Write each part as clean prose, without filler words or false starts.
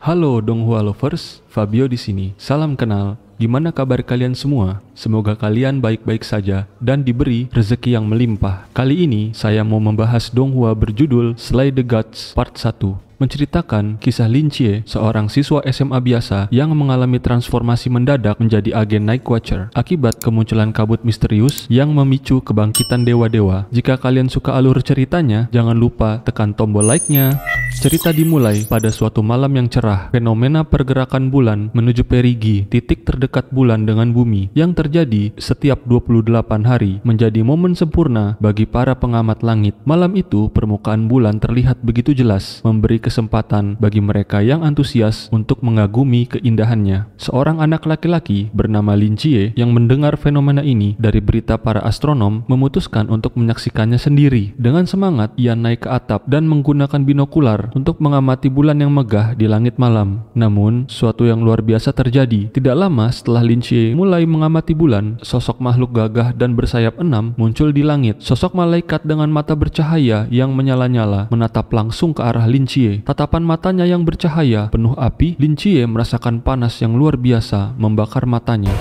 Halo Donghua Lovers, Fabio di sini. Salam kenal. Gimana kabar kalian semua? Semoga kalian baik-baik saja dan diberi rezeki yang melimpah. Kali ini saya mau membahas Donghua berjudul Slay the Gods Part 1. Menceritakan kisah Lin Chie, seorang siswa SMA biasa yang mengalami transformasi mendadak menjadi agen Night Watcher akibat kemunculan kabut misterius yang memicu kebangkitan dewa-dewa. Jika kalian suka alur ceritanya, jangan lupa tekan tombol like-nya. Cerita dimulai pada suatu malam yang cerah. Fenomena pergerakan bulan menuju perigi, titik terdekat bulan dengan bumi, yang terjadi setiap 28 hari, menjadi momen sempurna bagi para pengamat langit. Malam itu, permukaan bulan terlihat begitu jelas, memberi kesempatan bagi mereka yang antusias untuk mengagumi keindahannya. Seorang anak laki-laki bernama Lin Chie yang mendengar fenomena ini dari berita para astronom memutuskan untuk menyaksikannya sendiri. Dengan semangat, ia naik ke atap dan menggunakan binokular untuk mengamati bulan yang megah di langit malam. Namun, suatu yang luar biasa terjadi. Tidak lama setelah Lin Chie mulai mengamati bulan, sosok makhluk gagah dan bersayap 6 muncul di langit. Sosok malaikat dengan mata bercahaya yang menyala-nyala menatap langsung ke arah Lin Chie. Tatapan matanya yang bercahaya penuh api. Lin Chie merasakan panas yang luar biasa membakar matanya.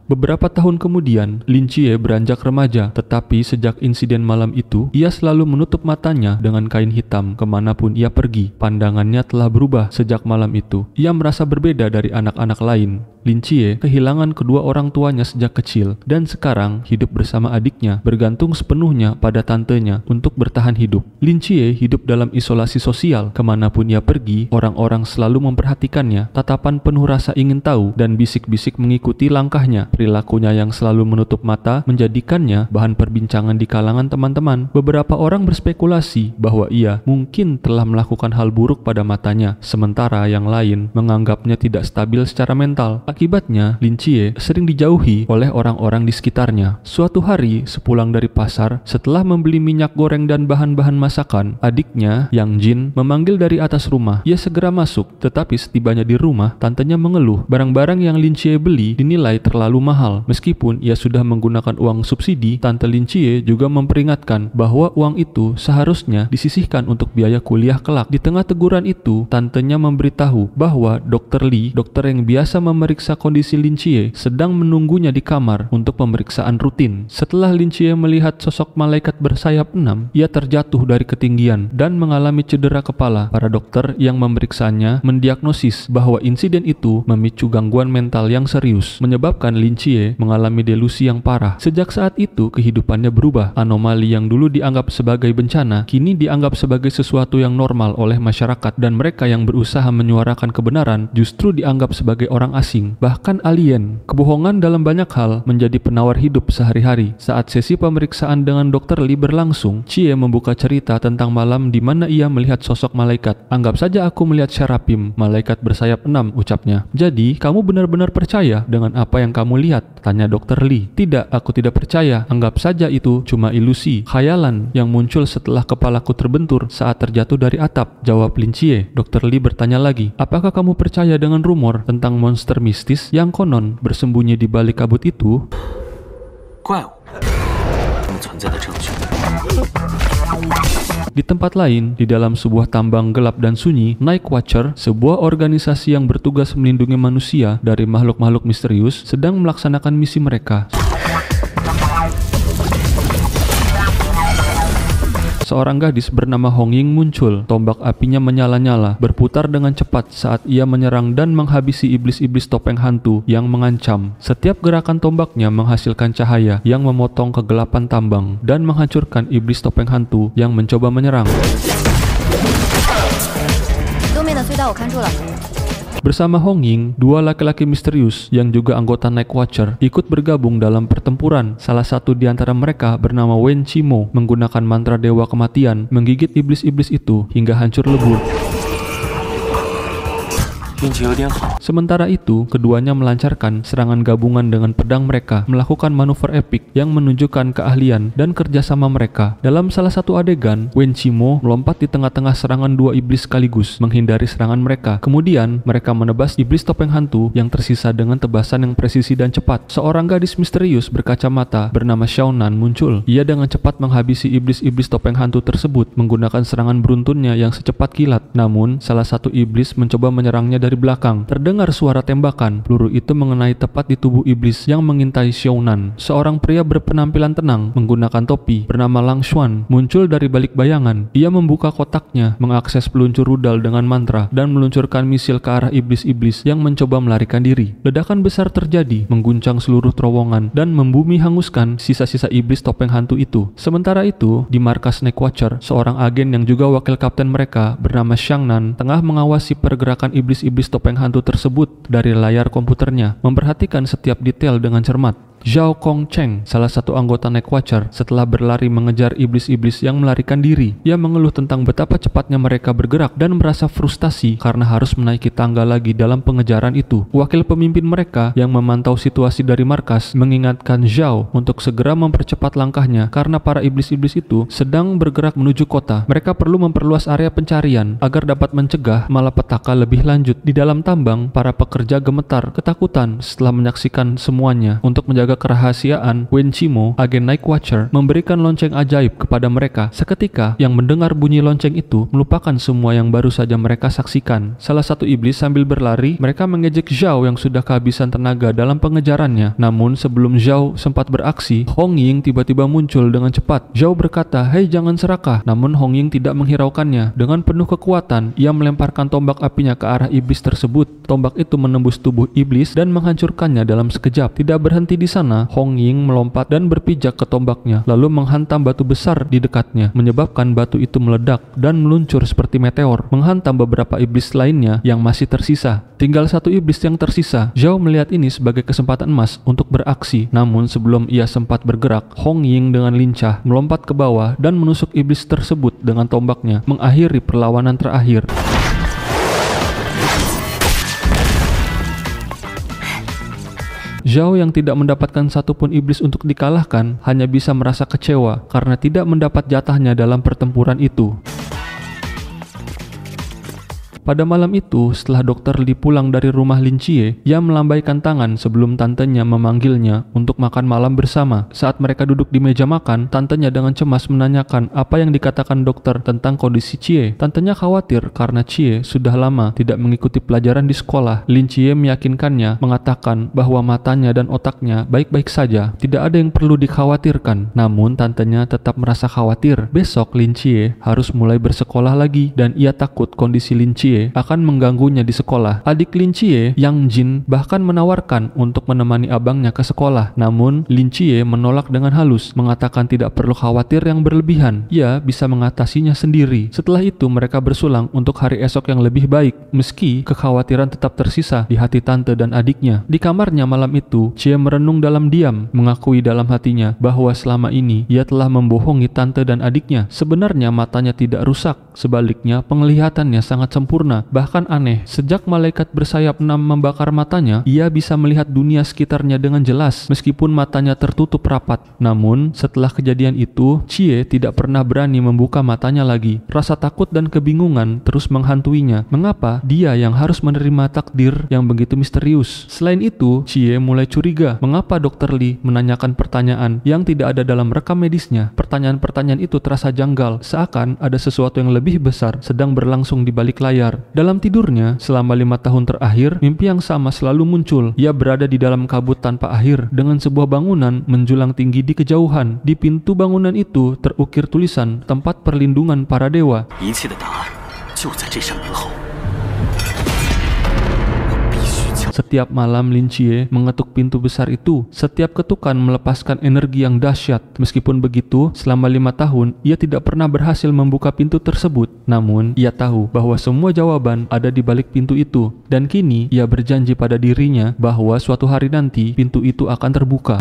Beberapa tahun kemudian, Lin Chie beranjak remaja, tetapi sejak insiden malam itu, ia selalu menutup matanya dengan kain hitam kemanapun ia pergi. Pandangannya telah berubah sejak malam itu. Ia merasa berbeda dari anak-anak lain. Lin Chie kehilangan kedua orang tuanya sejak kecil, dan sekarang hidup bersama adiknya, bergantung sepenuhnya pada tantenya untuk bertahan hidup. Lin Chie hidup dalam isolasi sosial. Kemanapun ia pergi, orang-orang selalu memperhatikannya. Tatapan penuh rasa ingin tahu dan bisik-bisik mengikuti langkahnya. Perilakunya yang selalu menutup mata menjadikannya bahan perbincangan di kalangan teman-teman. Beberapa orang berspekulasi bahwa ia mungkin telah melakukan hal buruk pada matanya, sementara yang lain menganggapnya tidak stabil secara mental. Akibatnya, Lin Chie sering dijauhi oleh orang-orang di sekitarnya. Suatu hari, sepulang dari pasar, setelah membeli minyak goreng dan bahan-bahan masakan, adiknya, Yang Jin, memanggil dari atas rumah. Ia segera masuk, tetapi setibanya di rumah, tantenya mengeluh. Barang-barang yang Lin Chie beli dinilai terlalu mahal. Meskipun ia sudah menggunakan uang subsidi, Tante Lin Chie juga memperingatkan bahwa uang itu seharusnya disisihkan untuk biaya kuliah kelak. Di tengah teguran itu, tantenya memberitahu bahwa Dr. Lee, dokter yang biasa memeriksa kondisi Lin Chie, sedang menunggunya di kamar untuk pemeriksaan rutin. Setelah Lin Chie melihat sosok malaikat bersayap 6, ia terjatuh dari ketinggian dan mengalami cedera kepala. Para dokter yang memeriksanya mendiagnosis bahwa insiden itu memicu gangguan mental yang serius, menyebabkan Lin Chie mengalami delusi yang parah. Sejak saat itu, kehidupannya berubah. Anomali yang dulu dianggap sebagai bencana, kini dianggap sebagai sesuatu yang normal oleh masyarakat, dan mereka yang berusaha menyuarakan kebenaran justru dianggap sebagai orang asing, bahkan alien. Kebohongan dalam banyak hal menjadi penawar hidup sehari-hari. Saat sesi pemeriksaan dengan Dr. Lee berlangsung, Chie membuka cerita tentang malam di mana ia melihat sosok malaikat. "Anggap saja aku melihat Seraphim, malaikat bersayap 6, ucapnya. "Jadi, kamu benar-benar percaya dengan apa yang kamu lihat?" tanya Dr. Lee. "Tidak, aku tidak percaya. Anggap saja itu cuma ilusi, khayalan yang muncul setelah kepalaku terbentur saat terjatuh dari atap," jawab Lin Chie. Dr. Lee bertanya lagi, "Apakah kamu percaya dengan rumor tentang monster mistis yang konon bersembunyi di balik kabut itu?" Di tempat lain, di dalam sebuah tambang gelap dan sunyi, Night Watcher, sebuah organisasi yang bertugas melindungi manusia dari makhluk-makhluk misterius, sedang melaksanakan misi mereka. Seorang gadis bernama Hong Ying muncul. Tombak apinya menyala-nyala, berputar dengan cepat saat ia menyerang dan menghabisi iblis-iblis topeng hantu yang mengancam. Setiap gerakan tombaknya menghasilkan cahaya yang memotong kegelapan tambang dan menghancurkan iblis topeng hantu yang mencoba menyerang. Bersama Hong Ying, dua laki-laki misterius yang juga anggota Night Watcher ikut bergabung dalam pertempuran. Salah satu di antara mereka bernama Wen Chimo, menggunakan mantra dewa kematian menggigit iblis-iblis itu hingga hancur lebur. 运气有点好。 Sementara itu, keduanya melancarkan serangan gabungan dengan pedang mereka, melakukan manuver epik yang menunjukkan keahlian dan kerjasama mereka. Dalam salah satu adegan, Wen Qimo melompat di tengah-tengah serangan dua iblis sekaligus, menghindari serangan mereka. Kemudian, mereka menebas iblis topeng hantu yang tersisa dengan tebasan yang presisi dan cepat. Seorang gadis misterius berkacamata bernama Xiaonan muncul. Ia dengan cepat menghabisi iblis-iblis topeng hantu tersebut menggunakan serangan beruntunnya yang secepat kilat. Namun, salah satu iblis mencoba menyerangnya dari belakang. Terdengar suara tembakan. Peluru itu mengenai tepat di tubuh iblis yang mengintai Xiaonan. Seorang pria berpenampilan tenang menggunakan topi bernama Lang Xuan muncul dari balik bayangan. Ia membuka kotaknya, mengakses peluncur rudal dengan mantra dan meluncurkan misil ke arah iblis-iblis yang mencoba melarikan diri. Ledakan besar terjadi, mengguncang seluruh terowongan dan membumi hanguskan sisa-sisa iblis topeng hantu itu. Sementara itu, di markas Snake Watcher, seorang agen yang juga wakil kapten mereka bernama Xiang Nan tengah mengawasi pergerakan iblis-iblis topeng hantu tersebut dari layar komputernya, memperhatikan setiap detail dengan cermat. Zhao Kongcheng, salah satu anggota Night Watcher, setelah berlari mengejar iblis-iblis yang melarikan diri. Ia mengeluh tentang betapa cepatnya mereka bergerak dan merasa frustasi karena harus menaiki tangga lagi dalam pengejaran itu. Wakil pemimpin mereka yang memantau situasi dari markas mengingatkan Zhao untuk segera mempercepat langkahnya karena para iblis-iblis itu sedang bergerak menuju kota. Mereka perlu memperluas area pencarian agar dapat mencegah malapetaka lebih lanjut. Di dalam tambang, para pekerja gemetar ketakutan setelah menyaksikan semuanya. Untuk menjaga kerahasiaan, Wen Qimo, agen Night Watcher, memberikan lonceng ajaib kepada mereka. Seketika, yang mendengar bunyi lonceng itu melupakan semua yang baru saja mereka saksikan. Salah satu iblis sambil berlari, mereka mengejek Zhao yang sudah kehabisan tenaga dalam pengejarannya. Namun sebelum Zhao sempat beraksi, Hong Ying tiba-tiba muncul dengan cepat. Zhao berkata, "Hei, jangan serakah." Namun Hong Ying tidak menghiraukannya. Dengan penuh kekuatan, ia melemparkan tombak apinya ke arah iblis tersebut. Tombak itu menembus tubuh iblis dan menghancurkannya dalam sekejap. Tidak berhenti di sana, Hong Ying melompat dan berpijak ke tombaknya, lalu menghantam batu besar di dekatnya, menyebabkan batu itu meledak dan meluncur seperti meteor, menghantam beberapa iblis lainnya yang masih tersisa. Tinggal satu iblis yang tersisa. Zhao melihat ini sebagai kesempatan emas untuk beraksi. Namun sebelum ia sempat bergerak, Hong Ying dengan lincah melompat ke bawah dan menusuk iblis tersebut dengan tombaknya, mengakhiri perlawanan terakhir. Zhao yang tidak mendapatkan satupun iblis untuk dikalahkan hanya bisa merasa kecewa karena tidak mendapat jatahnya dalam pertempuran itu. Pada malam itu, setelah Dr. Li pulang dari rumah Lin Chie, ia melambaikan tangan sebelum tantenya memanggilnya untuk makan malam bersama. Saat mereka duduk di meja makan, tantenya dengan cemas menanyakan apa yang dikatakan dokter tentang kondisi Chie. Tantenya khawatir karena Chie sudah lama tidak mengikuti pelajaran di sekolah. Lin Chie meyakinkannya, mengatakan bahwa matanya dan otaknya baik-baik saja, tidak ada yang perlu dikhawatirkan. Namun tantenya tetap merasa khawatir. Besok Lin Chie harus mulai bersekolah lagi dan ia takut kondisi Lin Chie akan mengganggunya di sekolah. Adik Lin Chie, Yang Jin, bahkan menawarkan untuk menemani abangnya ke sekolah. Namun, Lin Chie menolak dengan halus, mengatakan tidak perlu khawatir yang berlebihan. Ia bisa mengatasinya sendiri. Setelah itu, mereka bersulang untuk hari esok yang lebih baik, meski kekhawatiran tetap tersisa di hati tante dan adiknya. Di kamarnya malam itu, Chie merenung dalam diam, mengakui dalam hatinya bahwa selama ini ia telah membohongi tante dan adiknya. Sebenarnya matanya tidak rusak, sebaliknya penglihatannya sangat sempurna. Bahkan aneh, sejak malaikat bersayap 6 membakar matanya, ia bisa melihat dunia sekitarnya dengan jelas meskipun matanya tertutup rapat. Namun, setelah kejadian itu, Chie tidak pernah berani membuka matanya lagi. Rasa takut dan kebingungan terus menghantuinya. Mengapa dia yang harus menerima takdir yang begitu misterius? Selain itu, Chie mulai curiga mengapa Dr. Li menanyakan pertanyaan yang tidak ada dalam rekam medisnya. Pertanyaan-pertanyaan itu terasa janggal, seakan ada sesuatu yang lebih besar sedang berlangsung di balik layar. Dalam tidurnya, selama 5 tahun terakhir, mimpi yang sama selalu muncul. Ia berada di dalam kabut tanpa akhir, dengan sebuah bangunan menjulang tinggi di kejauhan. Di pintu bangunan itu terukir tulisan, tempat perlindungan para dewa. Setiap malam Lin Chie mengetuk pintu besar itu. Setiap ketukan melepaskan energi yang dahsyat. Meskipun begitu, selama 5 tahun ia tidak pernah berhasil membuka pintu tersebut. Namun, ia tahu bahwa semua jawaban ada di balik pintu itu. Dan kini, ia berjanji pada dirinya bahwa suatu hari nanti pintu itu akan terbuka.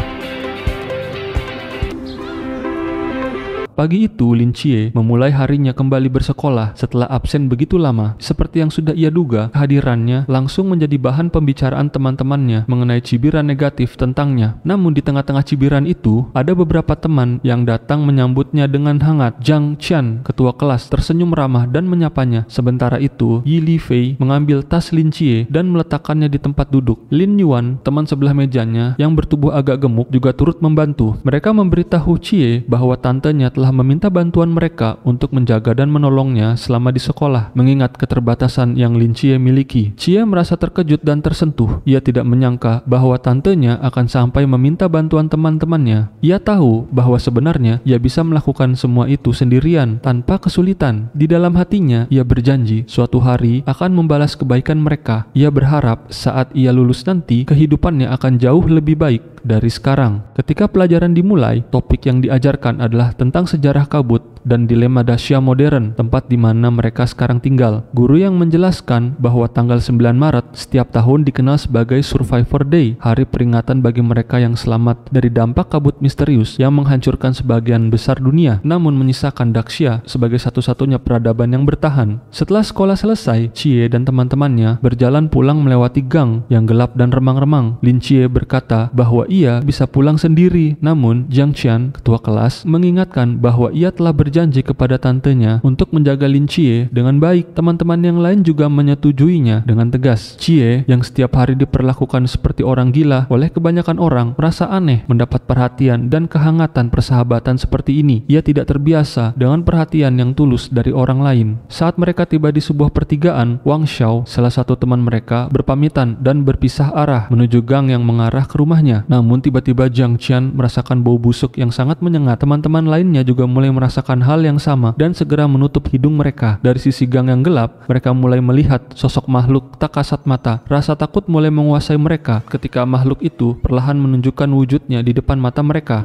Pagi itu Lin Chie memulai harinya kembali bersekolah setelah absen begitu lama. Seperti yang sudah ia duga, kehadirannya langsung menjadi bahan pembicaraan teman-temannya mengenai cibiran negatif tentangnya. Namun di tengah-tengah cibiran itu, ada beberapa teman yang datang menyambutnya dengan hangat. Zhang Qian, ketua kelas, tersenyum ramah dan menyapanya. Sementara itu, Yi Li Fei mengambil tas Lin Chie dan meletakkannya di tempat duduk. Lin Yuan, teman sebelah mejanya yang bertubuh agak gemuk, juga turut membantu. Mereka memberitahu Chie bahwa tantenya telah meminta bantuan mereka untuk menjaga dan menolongnya selama di sekolah, mengingat keterbatasan yang Lin Chie miliki. Chie merasa terkejut dan tersentuh. Ia tidak menyangka bahwa tantenya akan sampai meminta bantuan teman-temannya. Ia tahu bahwa sebenarnya ia bisa melakukan semua itu sendirian tanpa kesulitan. Di dalam hatinya, ia berjanji suatu hari akan membalas kebaikan mereka. Ia berharap saat ia lulus nanti, kehidupannya akan jauh lebih baik dari sekarang. Ketika pelajaran dimulai, topik yang diajarkan adalah tentang sejarah kabut dan dilema Dacia modern, tempat di mana mereka sekarang tinggal. Guru yang menjelaskan bahwa tanggal 9 Maret setiap tahun dikenal sebagai Survivor Day, hari peringatan bagi mereka yang selamat dari dampak kabut misterius yang menghancurkan sebagian besar dunia, namun menyisakan Dacia sebagai satu-satunya peradaban yang bertahan. Setelah sekolah selesai, Chie dan teman-temannya berjalan pulang melewati gang yang gelap dan remang-remang. Lin Chie berkata bahwa ia bisa pulang sendiri, namun Zhang Qian, ketua kelas, mengingatkan bahwa ia telah berjanji kepada tantenya untuk menjaga Lin Chie dengan baik. Teman-teman yang lain juga menyetujuinya dengan tegas. Chie, yang setiap hari diperlakukan seperti orang gila oleh kebanyakan orang, merasa aneh mendapat perhatian dan kehangatan persahabatan seperti ini. Ia tidak terbiasa dengan perhatian yang tulus dari orang lain. Saat mereka tiba di sebuah pertigaan, Wang Xiao, salah satu teman mereka, berpamitan dan berpisah arah menuju gang yang mengarah ke rumahnya. Namun tiba-tiba Zhang Qian merasakan bau busuk yang sangat menyengat. Teman-teman lainnya juga mulai merasakan hal yang sama dan segera menutup hidung mereka. Dari sisi gang yang gelap, mereka mulai melihat sosok makhluk tak kasat mata. Rasa takut mulai menguasai mereka ketika makhluk itu perlahan menunjukkan wujudnya di depan mata mereka.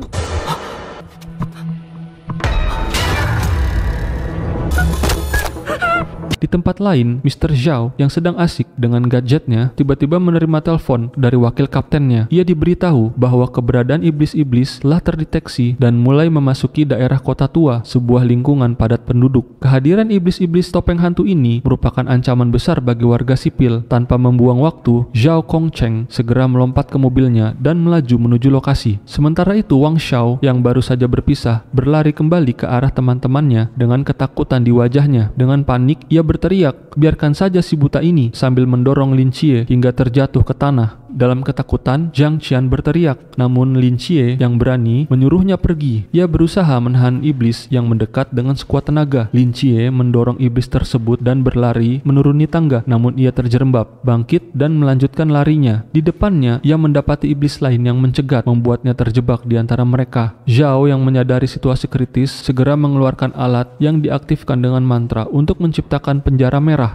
Di tempat lain, Mr. Zhao yang sedang asik dengan gadgetnya tiba-tiba menerima telepon dari wakil kaptennya. Ia diberitahu bahwa keberadaan iblis-iblis telah terdeteksi dan mulai memasuki daerah kota tua, sebuah lingkungan padat penduduk. Kehadiran iblis-iblis topeng hantu ini merupakan ancaman besar bagi warga sipil. Tanpa membuang waktu, Zhao Kongcheng segera melompat ke mobilnya dan melaju menuju lokasi. Sementara itu, Wang Xiao yang baru saja berpisah berlari kembali ke arah teman-temannya dengan ketakutan di wajahnya. Dengan panik, ia berteriak, "Biarkan saja si buta ini," sambil mendorong Lin Chie hingga terjatuh ke tanah. Dalam ketakutan, Zhang Qian berteriak, namun Lin Chie yang berani menyuruhnya pergi. Ia berusaha menahan iblis yang mendekat dengan sekuat tenaga. Lin Chie mendorong iblis tersebut dan berlari menuruni tangga, namun ia terjerembab, bangkit dan melanjutkan larinya. Di depannya, ia mendapati iblis lain yang mencegat, membuatnya terjebak di antara mereka. Zhao yang menyadari situasi kritis segera mengeluarkan alat yang diaktifkan dengan mantra untuk menciptakan penjara merah,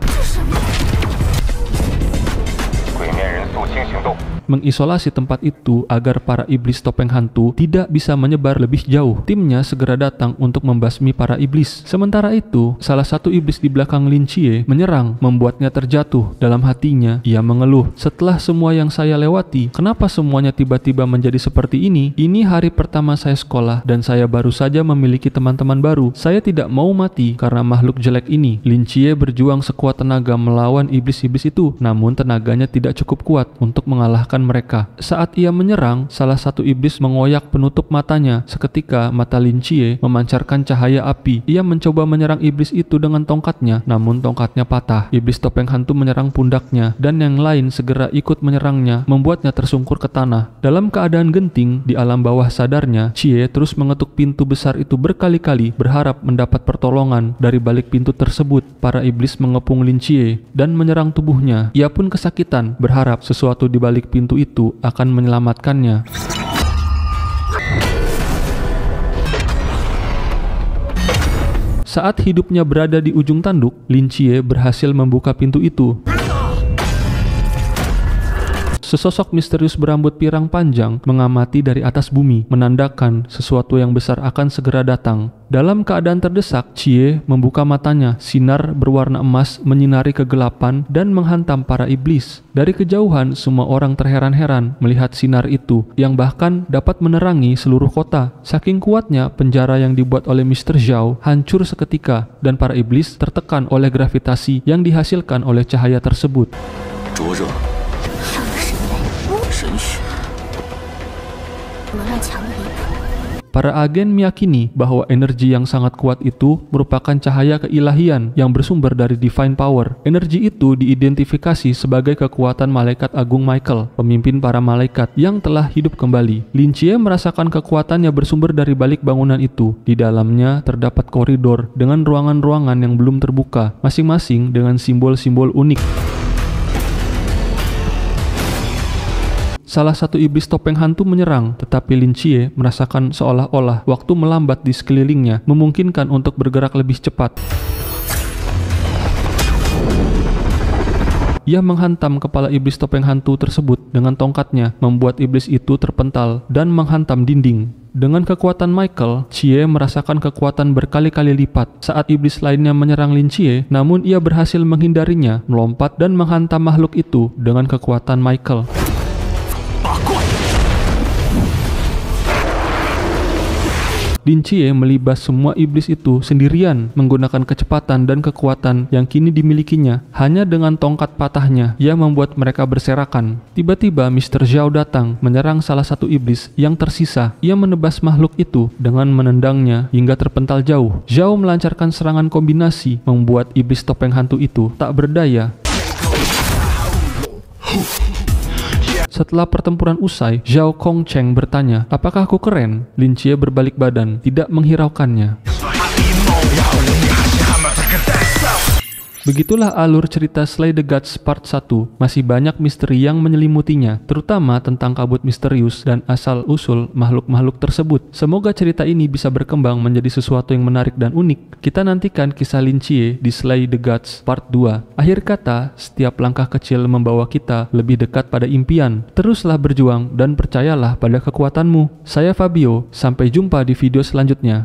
mengisolasi tempat itu agar para iblis topeng hantu tidak bisa menyebar lebih jauh. Timnya segera datang untuk membasmi para iblis. Sementara itu, salah satu iblis di belakang Lin Chie menyerang, membuatnya terjatuh. Dalam hatinya, ia mengeluh, "Setelah semua yang saya lewati, kenapa semuanya tiba-tiba menjadi seperti ini? Ini hari pertama saya sekolah dan saya baru saja memiliki teman-teman baru. Saya tidak mau mati karena makhluk jelek ini." Lin Chie berjuang sekuat tenaga melawan iblis-iblis itu, namun tenaganya tidak cukup kuat untuk mengalahkan mereka. Saat ia menyerang, salah satu iblis mengoyak penutup matanya. Seketika mata Lin Chie memancarkan cahaya api. Ia mencoba menyerang iblis itu dengan tongkatnya, namun tongkatnya patah. Iblis topeng hantu menyerang pundaknya dan yang lain segera ikut menyerangnya, membuatnya tersungkur ke tanah. Dalam keadaan genting di alam bawah sadarnya, Chie terus mengetuk pintu besar itu berkali-kali, berharap mendapat pertolongan dari balik pintu tersebut. Para iblis mengepung Lin Chie dan menyerang tubuhnya. Ia pun kesakitan, berharap sesuatu di balik pintu itu akan menyelamatkannya. Saat hidupnya berada di ujung tanduk, Lin Chie berhasil membuka pintu itu. sesosok misterius berambut pirang panjang mengamati dari atas bumi, menandakan sesuatu yang besar akan segera datang. Dalam keadaan terdesak, Chie membuka matanya. Sinar berwarna emas menyinari kegelapan dan menghantam para iblis. Dari kejauhan, semua orang terheran-heran melihat sinar itu, yang bahkan dapat menerangi seluruh kota. Saking kuatnya, penjara yang dibuat oleh Mr. Zhao hancur seketika, dan para iblis tertekan oleh gravitasi yang dihasilkan oleh cahaya tersebut. Para agen meyakini bahwa energi yang sangat kuat itu merupakan cahaya keilahian yang bersumber dari Divine Power. Energi itu diidentifikasi sebagai kekuatan Malaikat Agung Michael, pemimpin para malaikat yang telah hidup kembali. Lin Chie merasakan kekuatannya bersumber dari balik bangunan itu. Di dalamnya terdapat koridor dengan ruangan-ruangan yang belum terbuka, masing-masing dengan simbol-simbol unik. Salah satu iblis topeng hantu menyerang, tetapi Lin Chie merasakan seolah-olah waktu melambat di sekelilingnya, memungkinkan untuk bergerak lebih cepat. Ia menghantam kepala iblis topeng hantu tersebut dengan tongkatnya, membuat iblis itu terpental dan menghantam dinding. Dengan kekuatan Michael, Chie merasakan kekuatan berkali-kali lipat. Saat iblis lainnya menyerang Lin Chie, namun ia berhasil menghindarinya, melompat dan menghantam makhluk itu dengan kekuatan Michael. Lin Chie melibas semua iblis itu sendirian menggunakan kecepatan dan kekuatan yang kini dimilikinya. Hanya dengan tongkat patahnya, ia membuat mereka berserakan. Tiba-tiba Mr. Zhao datang menyerang salah satu iblis yang tersisa. Ia menebas makhluk itu dengan menendangnya hingga terpental jauh. Zhao melancarkan serangan kombinasi, membuat iblis topeng hantu itu tak berdaya. Setelah pertempuran usai, Zhao Kongcheng bertanya, "Apakah aku keren?" Lin Chie berbalik badan, tidak menghiraukannya. Begitulah alur cerita Slay the Gods Part 1. Masih banyak misteri yang menyelimutinya, terutama tentang kabut misterius dan asal-usul makhluk-makhluk tersebut. Semoga cerita ini bisa berkembang menjadi sesuatu yang menarik dan unik. Kita nantikan kisah Lin Chie di Slay the Gods Part 2. Akhir kata, setiap langkah kecil membawa kita lebih dekat pada impian. Teruslah berjuang dan percayalah pada kekuatanmu. Saya Fabio, sampai jumpa di video selanjutnya.